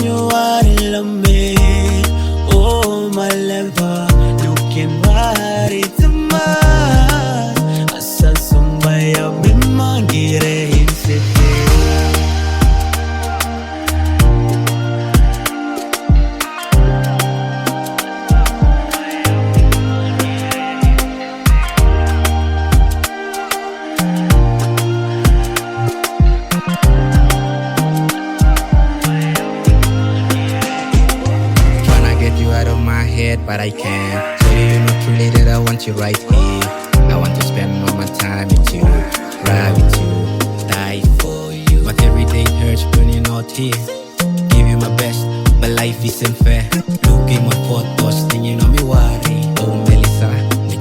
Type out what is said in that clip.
you are in love me. Oh my lover, looking right to my asa sumbaya Mangii in city. But I can't tell you not truly that I want you right here. I want to spend all my time with you, ride with you, die for you. But every day hurts when you're not here. Give you my best, but life isn't fair. Look at my photos, thinking on me why.